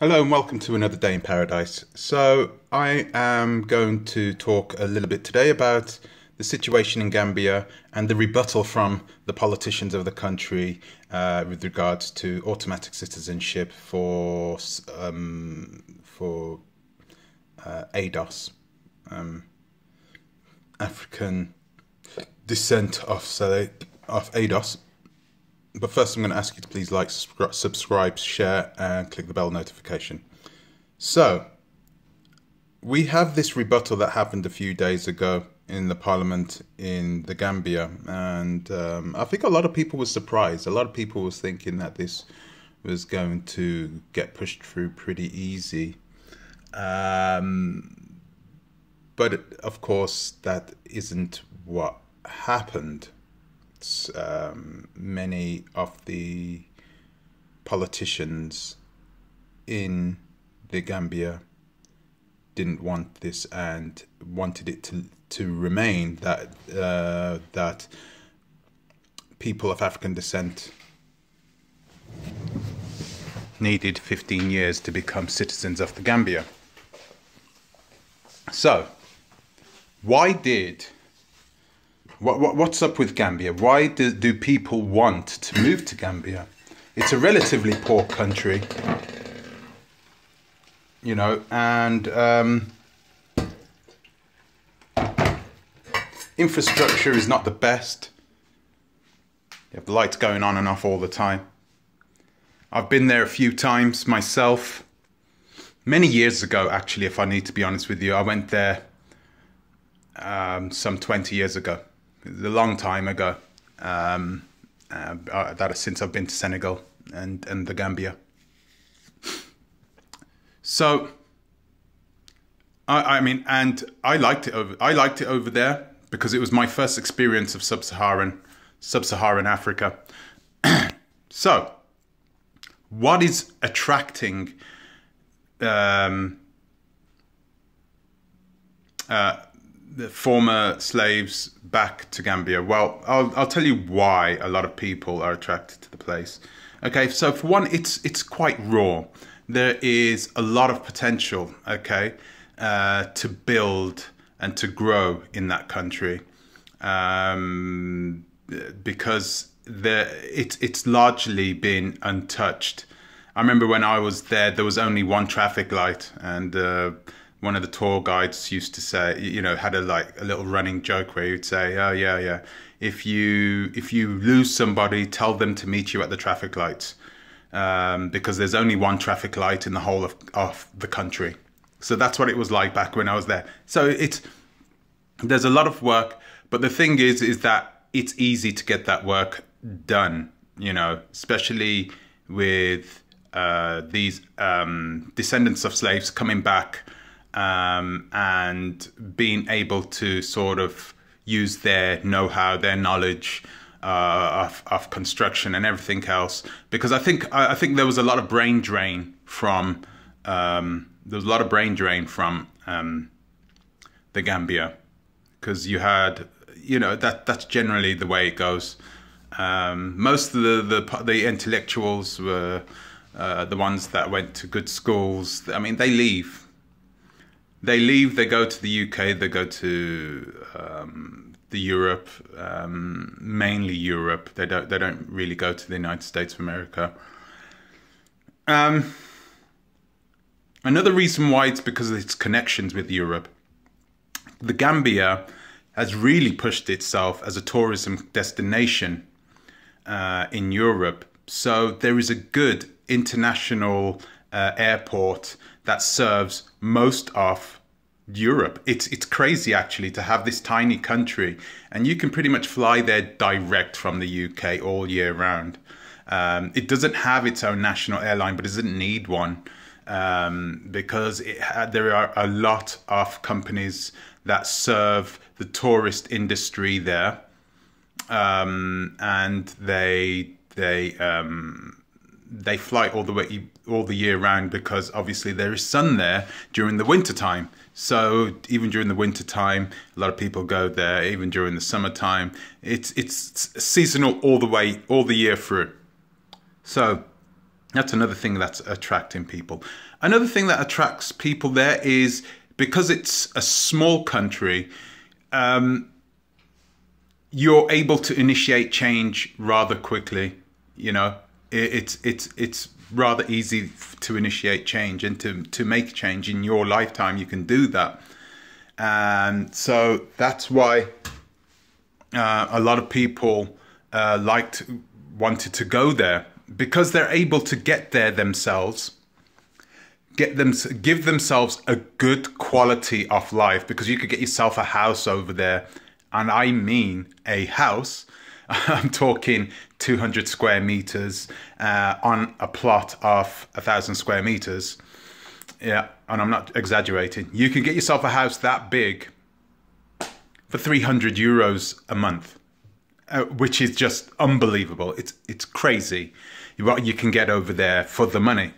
Hello and welcome to another day in paradise. So I am going to talk a little bit today about the situation in Gambia and the rebuttal from the politicians of the country with regards to automatic citizenship for ADOS, African descent of ADOS. But first, I'm going to ask you to please like, subscribe, share, and click the bell notification. So, we have this rebuttal that happened a few days ago in the parliament in the Gambia, and I think a lot of people were surprised. A lot of people was thinking that this was going to get pushed through pretty easy. But of course, that isn't what happened. Many of the politicians in the Gambia didn't want this and wanted it to remain that people of African descent needed 15 years to become citizens of the Gambia. So, what's up with Gambia? Why do people want to move to Gambia? It's a relatively poor country, you know, and infrastructure is not the best. You have the lights going on and off all the time. I've been there a few times myself. Many years ago, actually, if I need to be honest with you, I went there some 20 years ago. It was a long time ago, since I've been to Senegal and the Gambia. So, I mean, and I liked it over there because it was my first experience of sub-Saharan Africa. So, what is attracting the former slaves back to Gambia? Well, I'll tell you why a lot of people are attracted to the place. Okay, so for one, it's quite raw. There is a lot of potential, okay, to build and to grow in that country, because it's largely been untouched. I remember when I was there was only one traffic light, and one of the tour guides used to say, you know, had a little running joke where he would say, "Oh yeah, if you lose somebody, tell them to meet you at the traffic lights, because there's only one traffic light in the whole of the country." So that's what it was like back when I was there. So there's a lot of work, but the thing is that it's easy to get that work done, you know, especially with these descendants of slaves coming back. And being able to sort of use their know-how, their knowledge of construction and everything else, because I think there was a lot of brain drain from the Gambia, because you had, you know, that's generally the way it goes. Most of the intellectuals were the ones that went to good schools. I mean, they leave. They go to the UK, they go to the Europe, mainly Europe. They don't really go to the United States of America. Another reason why it's because of its connections with Europe. The Gambia has really pushed itself as a tourism destination in Europe. So there is a good international airport that serves most of Europe. It's crazy actually to have this tiny country, and you can pretty much fly there direct from the UK all year round. It doesn't have its own national airline, but it doesn't need one, because there are a lot of companies that serve the tourist industry there, and they fly all the year round, because obviously there is sun there during the winter time. So even during the winter time, a lot of people go there. Even during the summertime, it's seasonal all the year through. So That's another thing that's attracting people. Another thing that attracts people there is because it's a small country, you're able to initiate change rather quickly. You know, it's rather easy to initiate change and to make change in your lifetime. You can do that, and so that's why a lot of people wanted to go there, because they're able to get there themselves, give themselves a good quality of life, because you could get yourself a house over there. And I mean a house. I'm talking 200 square meters on a plot of 1,000 square meters. Yeah, and I'm not exaggerating. You can get yourself a house that big for 300 euros a month, which is just unbelievable. It's crazy what you can get over there for the money.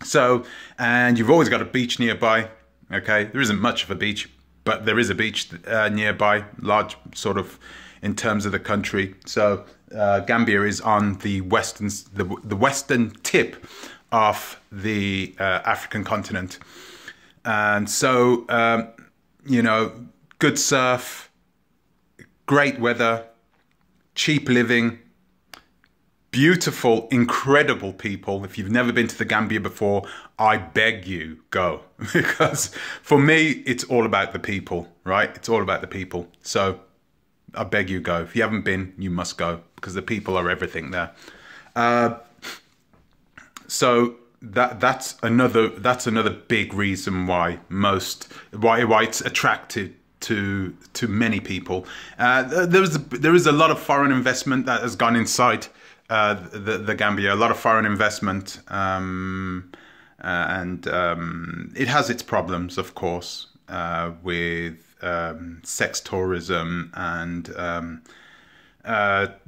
So, and you've always got a beach nearby. Okay, there isn't much of a beach, but there is a beach nearby, large sort of in terms of the country. So Gambia is on the western tip of the African continent, and so you know, good surf, great weather, cheap living, beautiful, incredible people. If you've never been to the Gambia before, I beg you, go. Because for me, it's all about the people, right? It's all about the people. So I beg you, go. If you haven't been, you must go, because the people are everything there. So that's another big reason why why it's attracted to many people. There is a lot of foreign investment that has gone inside the Gambia, a lot of foreign investment, and it has its problems, of course, with sex tourism, and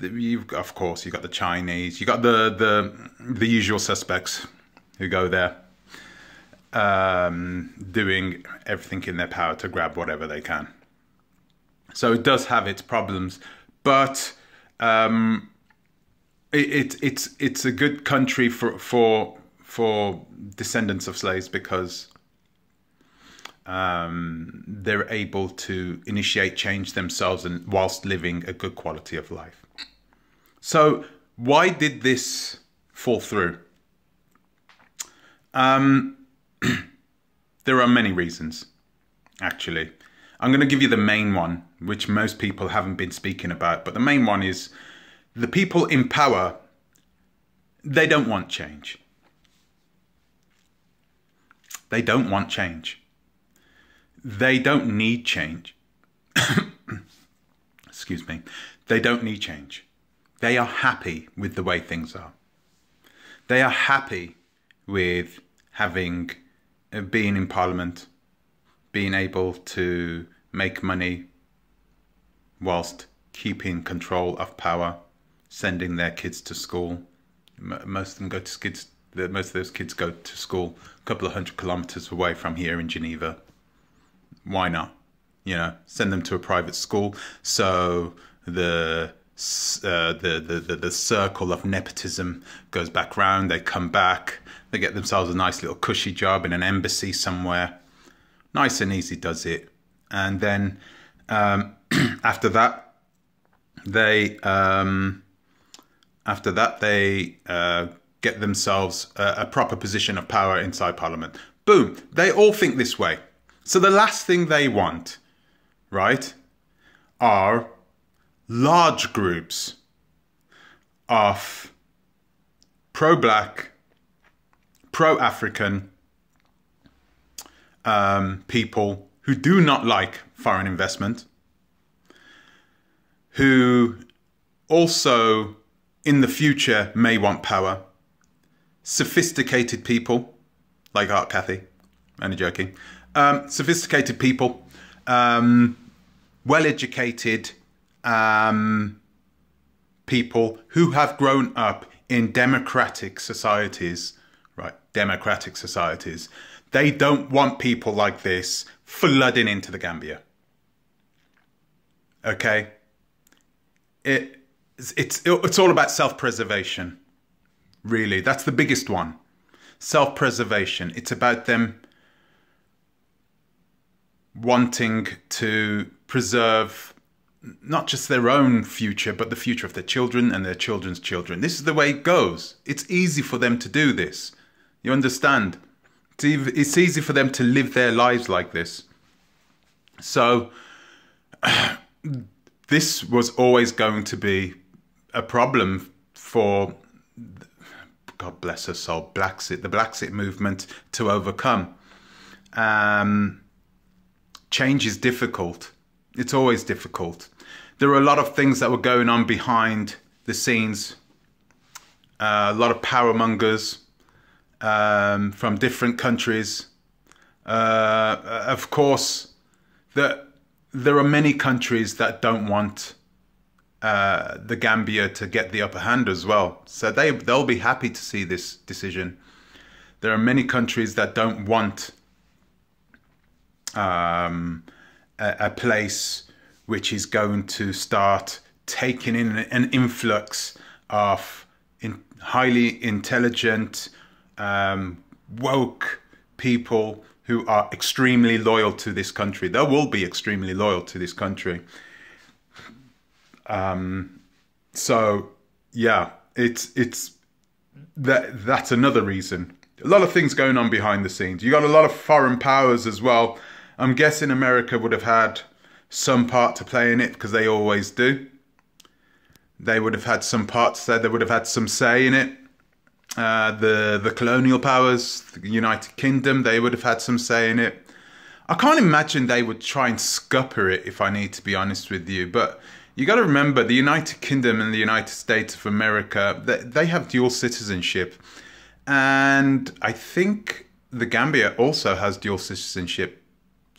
you've got the Chinese, you got the usual suspects who go there, doing everything in their power to grab whatever they can. So it does have its problems, but it's a good country for descendants of slaves, because they're able to initiate change themselves and whilst living a good quality of life. So why did this fall through? There are many reasons, actually. I'm going to give you the main one, which most people haven't been speaking about, but the main one is the people in power, they don't want change. They don't want change. They don't need change. Excuse me. They don't need change. They are happy with the way things are. They are happy with being in Parliament, being able to make money whilst keeping control of power, sending their kids to school. Most of those kids go to school a couple of 100 kilometers away from here in Geneva. Why not? You know, send them to a private school, so the circle of nepotism goes back round. They come back, they get themselves a nice little cushy job in an embassy somewhere. Nice and easy does it. And then after that, they get themselves a proper position of power inside Parliament. Boom. They all think this way. So the last thing they want, right, are large groups of pro-black, pro-African people who do not like foreign investment, who also in the future may want power, sophisticated people like Art Cathy, only joking, sophisticated people, well-educated people who have grown up in democratic societies, right? Democratic societies. They don't want people like this flooding into the Gambia. Okay? It's all about self-preservation, really. That's the biggest one. Self-preservation. It's about them wanting to preserve not just their own future, but the future of their children and their children's children. This is the way it goes. It's easy for them to do this. You understand? It's easy for them to live their lives like this. So this was always going to be a problem for, God bless her soul, the Blaxit movement to overcome. Change is difficult. It's always difficult. There were a lot of things that were going on behind the scenes. A lot of power mongers from different countries. Of course, there are many countries that don't want the Gambia to get the upper hand as well. So they'll be happy to see this decision. There are many countries that don't want a place which is going to start taking in an influx of highly intelligent, woke people who are extremely loyal to this country. They will be extremely loyal to this country. So yeah, that's another reason. A lot of things going on behind the scenes. You got a lot of foreign powers as well. I'm guessing America would have had some part to play in it, because they always do. They would have had some part to say. They would have had some say in it. The colonial powers, the United Kingdom, they would have had some say in it. I can't imagine they would try and scupper it, if I need to be honest with you. But you got to remember, the United Kingdom and the United States of America, they have dual citizenship. And I think the Gambia also has dual citizenship.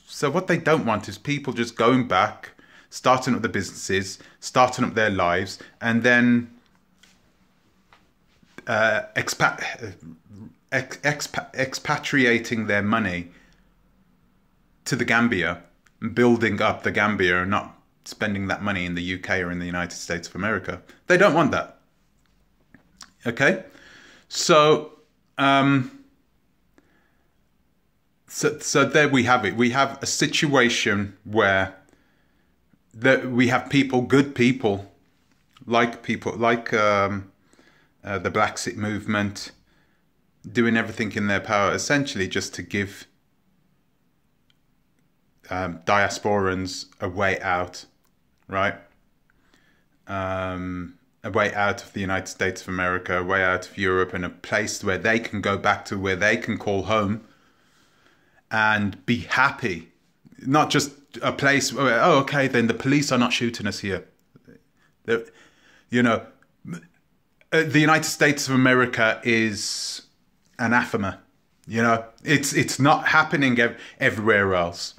So what they don't want is people just going back, starting up the businesses, starting up their lives, and then expatriating their money to the Gambia, building up the Gambia, and not spending that money in the UK or in the United States of America. They don't want that. Okay? So So there we have it. We have a situation where we have people, good people like the Blaxit movement, doing everything in their power, essentially just to give diasporans a way out, right? A way out of the United States of America, a way out of Europe, and a place where they can go back to, where they can call home and be happy. Not just a place where, oh, okay, then the police are not shooting us here. You know, the United States of America is anathema. You know, it's not happening everywhere else.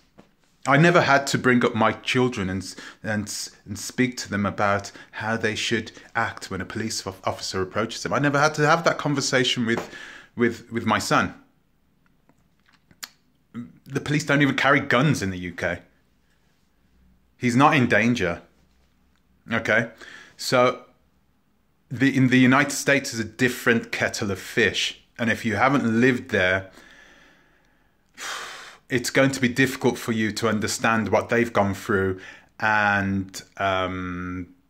I never had to bring up my children and speak to them about how they should act when a police officer approaches them. I never had to have that conversation with my son. The police don't even carry guns in the UK. He's not in danger. Okay? So in the United States is a different kettle of fish. And if you haven't lived there, it's going to be difficult for you to understand what they've gone through, and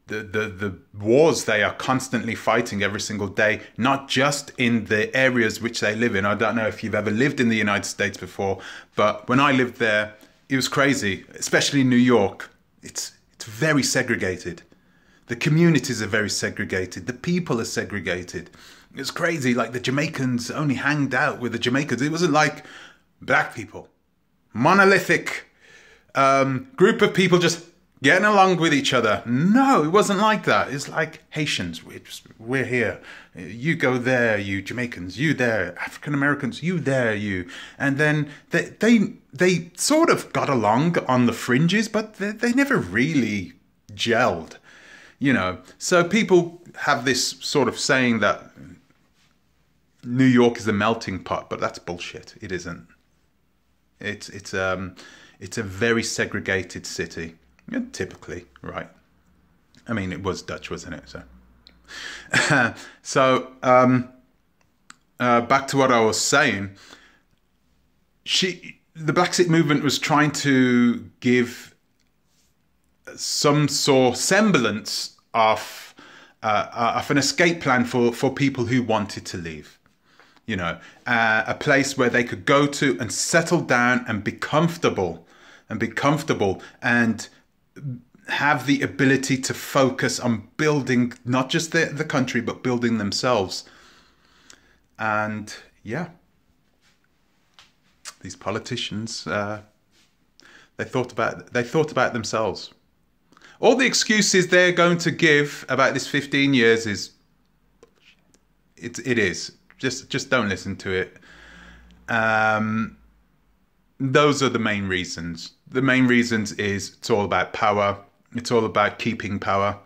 the wars they are constantly fighting every single day, not just in the areas which they live in. I don't know if you've ever lived in the United States before, but when I lived there, it was crazy, especially in New York. It's very segregated. The communities are very segregated. The people are segregated. It's crazy. Like, the Jamaicans only hanged out with the Jamaicans. It wasn't like black people. Monolithic group of people just getting along with each other. No, it wasn't like that. It's like Haitians. We're here. You go there, you Jamaicans. You there, African Americans. You there, you. And then they sort of got along on the fringes, but they never really gelled. You know, so people have this sort of saying that New York is a melting pot, but that's bullshit. It isn't. It's a very segregated city, typically, right? I mean, it was Dutch, wasn't it? So, back to what I was saying, the Brexit movement was trying to give some sort semblance of an escape plan for people who wanted to leave. You know, a place where they could go to and settle down and be comfortable and have the ability to focus on building not just the country, but building themselves. And yeah, these politicians, they thought about themselves. All the excuses they're going to give about this 15 years is, it is. Just don't listen to it. Those are the main reasons. The main reasons is it's all about power. It's all about keeping power.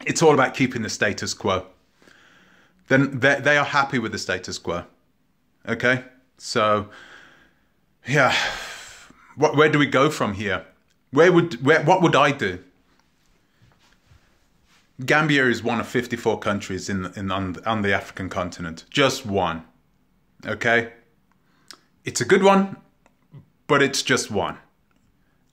It's all about keeping the status quo. Then they are happy with the status quo. Okay? So, yeah. Where do we go from here? What would I do? Gambia is one of 54 countries on the African continent. Just one. Okay? It's a good one, but it's just one.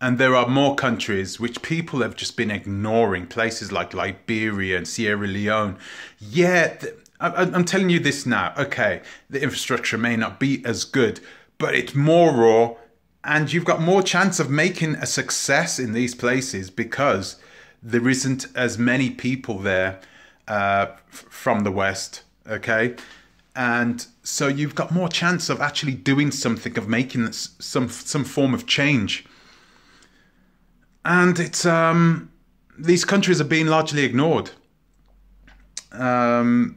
And there are more countries which people have just been ignoring. Places like Liberia and Sierra Leone. Yeah, I'm telling you this now. Okay, the infrastructure may not be as good, but it's more raw. And you've got more chance of making a success in these places because there isn't as many people there from the West, okay? And so you've got more chance of actually doing something, of making some form of change. And it's these countries are being largely ignored. And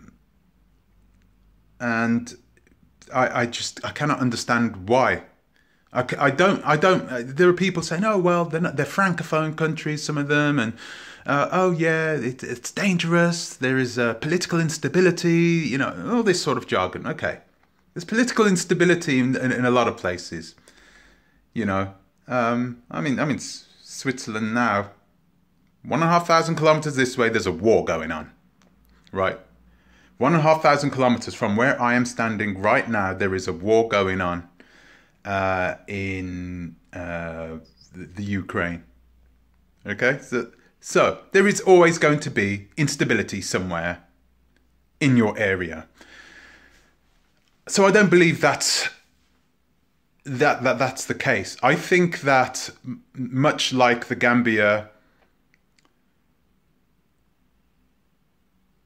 I cannot understand why. I don't. There are people saying, "Oh well, they're francophone countries, some of them," and oh yeah, it's dangerous. There is political instability, you know, all this sort of jargon. Okay, there's political instability in a lot of places, you know. I mean, Switzerland now, 1,500 kilometers this way, there's a war going on, right? 1,500 kilometers from where I am standing right now, there is a war going on. In the Ukraine. Okay, so there is always going to be instability somewhere in your area. So I don't believe that's the case. I think that much like the Gambia,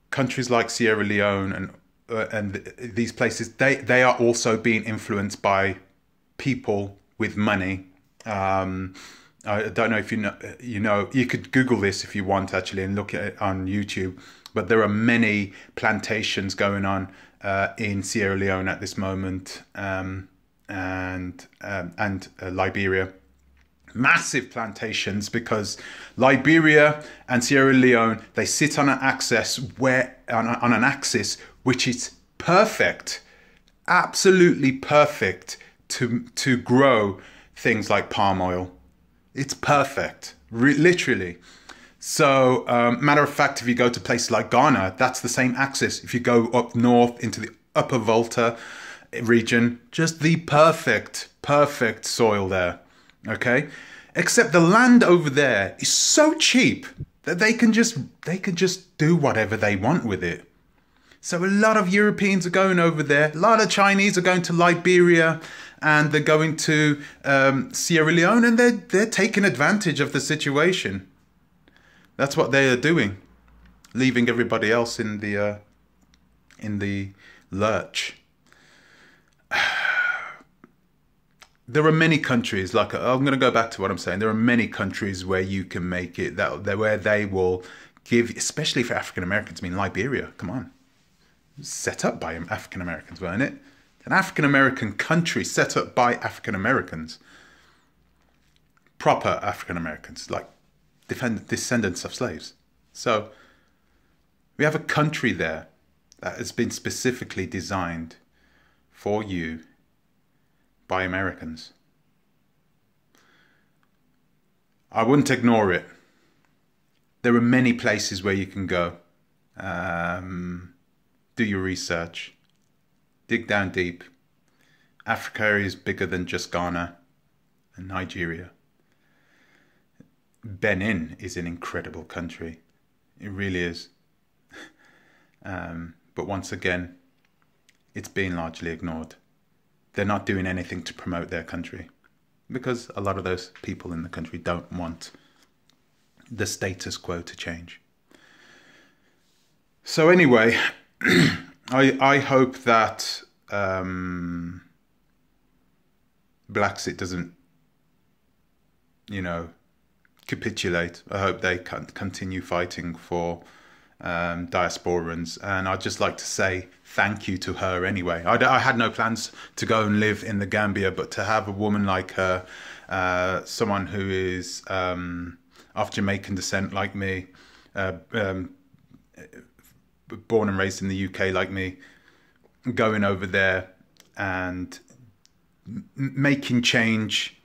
countries like Sierra Leone and these places, they are also being influenced by people with money. I don't know if you know, you could Google this if you want actually and look at it on YouTube, but there are many plantations going on in Sierra Leone at this moment, and Liberia. Massive plantations, because Liberia and Sierra Leone, they sit on an axis on an axis which is perfect, absolutely perfect to grow things like palm oil. It's perfect, literally. So, matter of fact, if you go to places like Ghana, that's the same axis. If you go up north into the Upper Volta region, just the perfect soil there, okay? Except the land over there is so cheap that they can just do whatever they want with it. So a lot of Europeans are going over there. A lot of Chinese are going to Liberia, and they're going to Sierra Leone, and they're taking advantage of the situation. That's what they are doing, leaving everybody else in the lurch. There are many countries, like I'm going to go back to what I'm saying. There are many countries where you can make it where they will give, especially for African Americans. I mean, Liberia, come on. Set up by African Americans, weren't it? An African American country set up by African Americans. Proper African Americans, like descendants of slaves. So we have a country there that has been specifically designed for you by Americans. I wouldn't ignore it. There are many places where you can go. Do your research. dig down deep. Africa is bigger than just Ghana and Nigeria. Benin is an incredible country. It really is. But once again, it's being largely ignored. They're not doing anything to promote their country because a lot of those people in the country don't want the status quo to change. So anyway, I hope that Blacksit doesn't, capitulate. I hope they can continue fighting for diasporans, and I'd just like to say thank you to her anyway. I had no plans to go and live in the Gambia, but to have a woman like her, someone who is of Jamaican descent like me, born and raised in the UK like me, going over there and making change,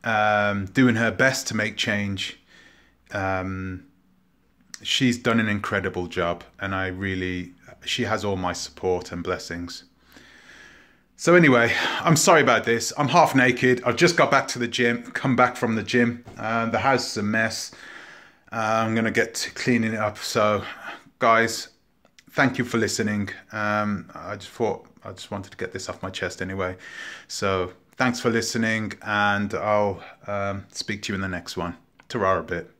doing her best to make change. She's done an incredible job, and she has all my support and blessings. So anyway, I'm sorry about this. I'm half naked. I've just got back to the gym, come back from the gym. The house is a mess. I'm going to get to cleaning it up. So guys, thank you for listening. I just wanted to get this off my chest anyway. So thanks for listening, and I'll speak to you in the next one. Ta-ra a bit.